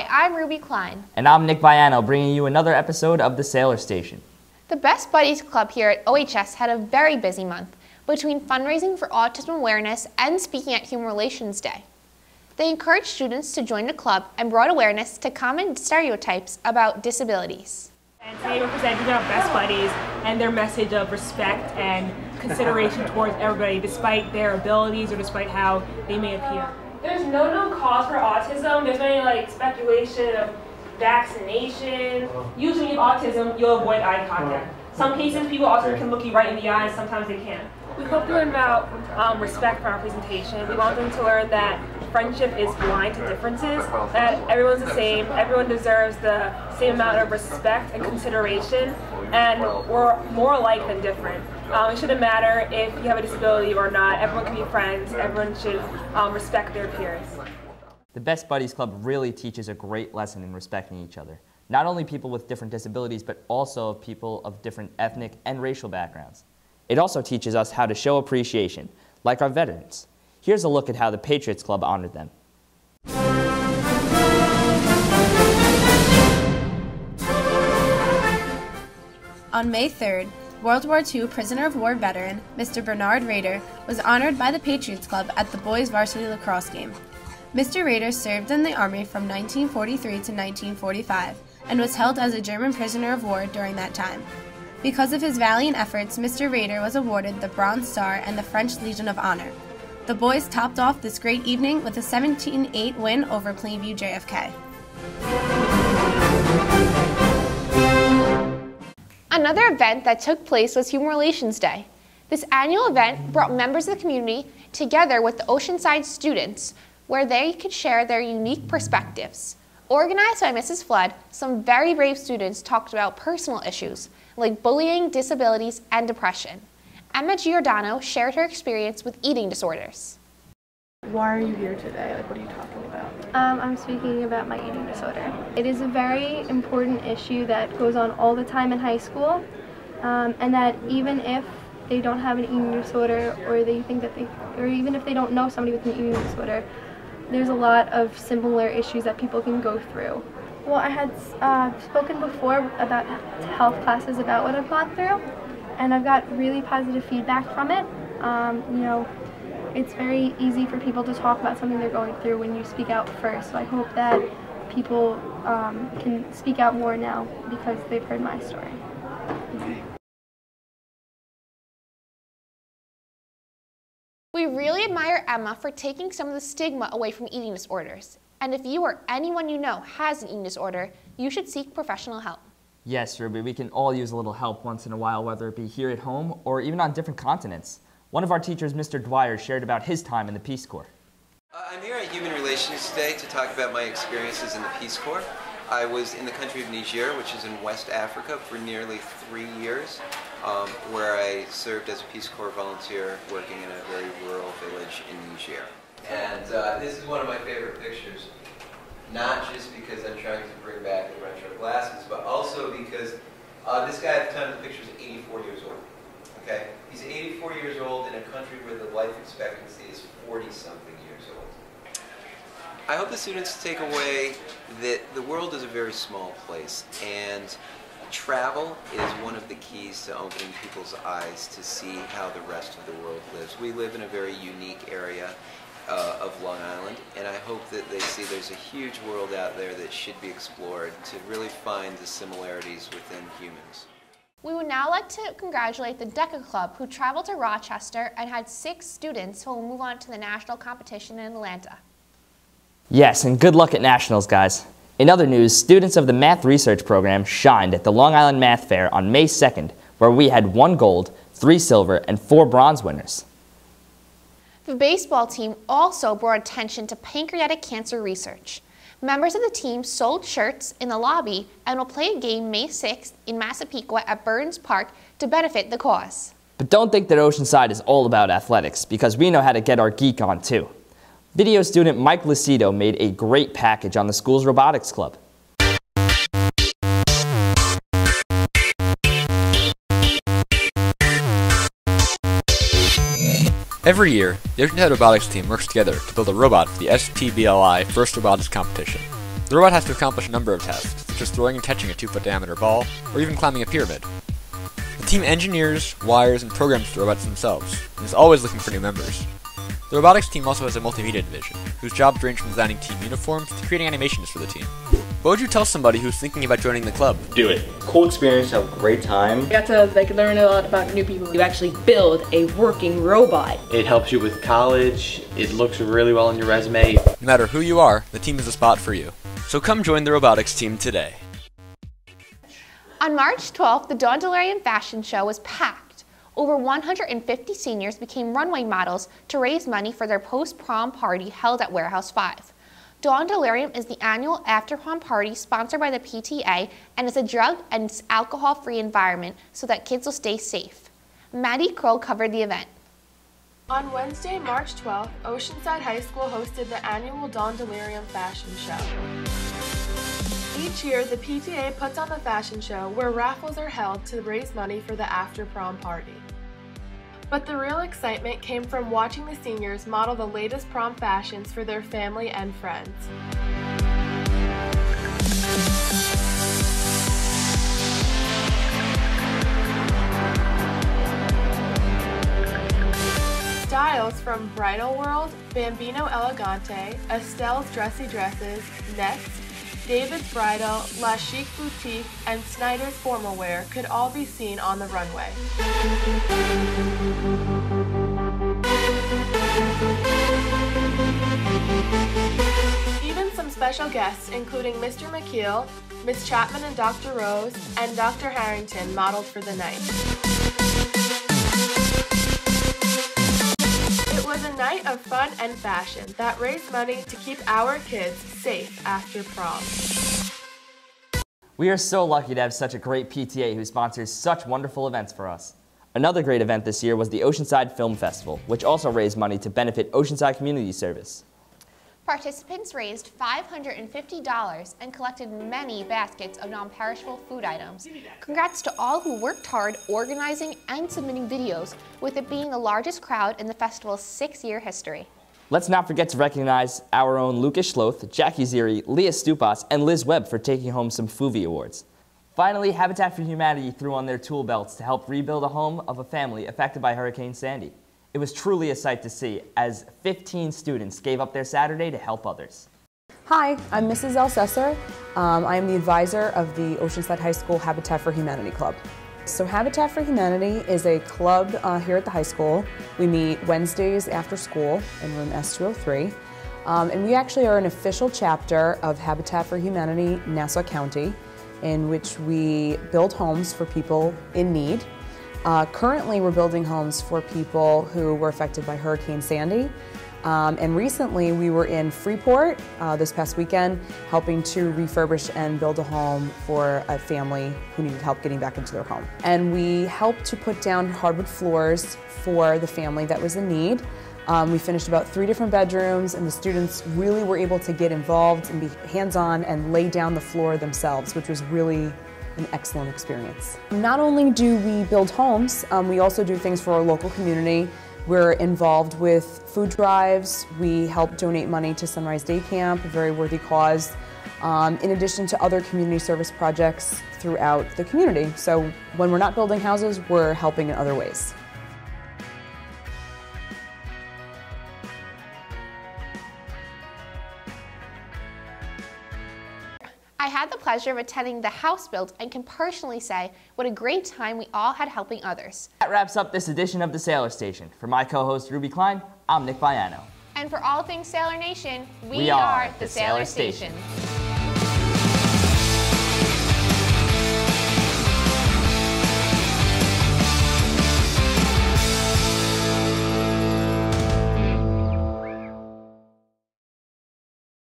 Hi, I'm Ruby Klein. And I'm Nick Viano, bringing you another episode of The Sailor Station. The Best Buddies Club here at OHS had a very busy month between fundraising for autism awareness and speaking at Human Relations Day. They encouraged students to join the club and brought awareness to common stereotypes about disabilities. And today we're presenting our Best Buddies and their message of respect and consideration towards everybody despite their abilities or despite how they may appear. There's no known cause for autism. There's any speculation of vaccination. Usually when you have autism, you'll avoid eye contact. Some cases, people also can look you right in the eye, and sometimes they can't. We hope to learn about respect for our presentation. We want them to learn that friendship is blind to differences, that everyone's the same, everyone deserves the same amount of respect and consideration, and we're more alike than different. It shouldn't matter if you have a disability or not. Everyone can be friends. Everyone should respect their peers. The Best Buddies Club really teaches a great lesson in respecting each other. Not only people with different disabilities, but also people of different ethnic and racial backgrounds. It also teaches us how to show appreciation, like our veterans. Here's a look at how the Patriots Club honored them. On May 3rd, World War II prisoner of war veteran Mr. Bernard Rader was honored by the Patriots Club at the boys' varsity lacrosse game. Mr. Rader served in the Army from 1943 to 1945 and was held as a German prisoner of war during that time. Because of his valiant efforts, Mr. Rader was awarded the Bronze Star and the French Legion of Honor. The boys topped off this great evening with a 17-8 win over Plainview JFK. Another event that took place was Human Relations Day. This annual event brought members of the community together with the Oceanside students where they could share their unique perspectives. Organized by Mrs. Flood, some very brave students talked about personal issues like bullying, disabilities, and depression. Emma Giordano shared her experience with eating disorders. Why are you here today? What are you talking about? I'm speaking about my eating disorder. It is a very important issue that goes on all the time in high school, and that even if they don't have an eating disorder, or they think that or even if they don't know somebody with an eating disorder, there's a lot of similar issues that people can go through. Well, I had spoken before about health classes about what I've gone through, and I've got really positive feedback from it. It's very easy for people to talk about something they're going through when you speak out first. So I hope that people can speak out more now because they've heard my story. We really admire Emma for taking some of the stigma away from eating disorders. And if you or anyone you know has an eating disorder, you should seek professional help. Yes, Ruby, we can all use a little help once in a while, whether it be here at home or even on different continents. One of our teachers, Mr. Dwyer, shared about his time in the Peace Corps. I'm here at Human Relations today to talk about my experiences in the Peace Corps. I was in the country of Niger, which is in West Africa, for nearly 3 years, where I served as a Peace Corps volunteer working in a very rural village in Niger. And this is one of my favorite pictures, not just because I'm trying to bring back the retro glasses, but also because this guy at the time of the picture is 84 years old. Okay? He's 84 years old in a country where the life expectancy is 40-something years old. I hope the students take away that the world is a very small place, and travel is one of the keys to opening people's eyes to see how the rest of the world lives. We live in a very unique area of Long Island, and I hope that they see there's a huge world out there that should be explored to really find the similarities within humans. We would now like to congratulate the DECA Club, who traveled to Rochester and had 6 students who will move on to the national competition in Atlanta. Yes, and good luck at Nationals, guys. In other news, students of the Math Research Program shined at the Long Island Math Fair on May 2nd, where we had 1 gold, 3 silver, and 4 bronze winners. The baseball team also brought attention to pancreatic cancer research. Members of the team sold shirts in the lobby and will play a game May 6th in Massapequa at Burns Park to benefit the cause. But don't think that Oceanside is all about athletics, because we know how to get our geek on too. Video student Mike Lucido made a great package on the school's robotics club. Every year, the Oceanside Robotics team works together to build a robot for the STBLI First Robotics Competition. The robot has to accomplish a number of tasks, such as throwing and catching a 2-foot diameter ball, or even climbing a pyramid. The team engineers, wires, and programs the robots themselves, and is always looking for new members. The robotics team also has a multimedia division, whose jobs range from designing team uniforms to creating animations for the team. What would you tell somebody who's thinking about joining the club? Do it. Cool experience, have a great time. You got to learn a lot about new people. You actually build a working robot. It helps you with college. It looks really well on your resume. No matter who you are, the team is the spot for you. So come join the robotics team today. On March 12th, the Dawn Delirium fashion show was packed. Over 150 seniors became runway models to raise money for their post-prom party held at Warehouse 5. Dawn Delirium is the annual after-prom party sponsored by the PTA and is a drug and alcohol-free environment so that kids will stay safe. Maddie Kroll covered the event. On Wednesday, March 12th, Oceanside High School hosted the annual Dawn Delirium fashion show. Each year, the PTA puts on the fashion show where raffles are held to raise money for the after-prom party. But the real excitement came from watching the seniors model the latest prom fashions for their family and friends. Styles from Bridal World, Bambino Elegante, Estelle's Dressy Dresses, Next, David's Bridal, La Chic Boutique, and Snyder's Formal Wear could all be seen on the runway. Even some special guests, including Mr. McKeel, Miss Chapman and Dr. Rose, and Dr. Harrington modeled for the night. It was a night of fun and fashion that raised money to keep our kids safe after prom. We are so lucky to have such a great PTA who sponsors such wonderful events for us. Another great event this year was the Oceanside Film Festival, which also raised money to benefit Oceanside Community Service. Participants raised $550 and collected many baskets of non-perishable food items. Congrats to all who worked hard organizing and submitting videos, with it being the largest crowd in the festival's 6-year history. Let's not forget to recognize our own Lucas Schloth, Jackie Ziri, Leah Stupas, and Liz Webb for taking home some FUVI awards. Finally, Habitat for Humanity threw on their tool belts to help rebuild a home of a family affected by Hurricane Sandy. It was truly a sight to see, as 15 students gave up their Saturday to help others. Hi, I'm Mrs. Elsesser. I am the advisor of the Oceanside High School Habitat for Humanity Club. So Habitat for Humanity is a club here at the high school. We meet Wednesdays after school in room S203. And we actually are an official chapter of Habitat for Humanity Nassau County, in which we build homes for people in need. Currently, we're building homes for people who were affected by Hurricane Sandy. And recently, we were in Freeport this past weekend, helping to refurbish and build a home for a family who needed help getting back into their home. And we helped to put down hardwood floors for the family that was in need. We finished about 3 different bedrooms, and the students really were able to get involved and be hands-on and lay down the floor themselves, which was really an excellent experience. Not only do we build homes, we also do things for our local community. We're involved with food drives. We help donate money to Sunrise Day Camp, a very worthy cause, in addition to other community service projects throughout the community. So when we're not building houses, we're helping in other ways. I had the pleasure of attending the house build and can personally say what a great time we all had helping others. That wraps up this edition of The Sailor Station. For my co-host Ruby Klein, I'm Nick Baiano. And for all things Sailor Nation, we are the Sailor Station.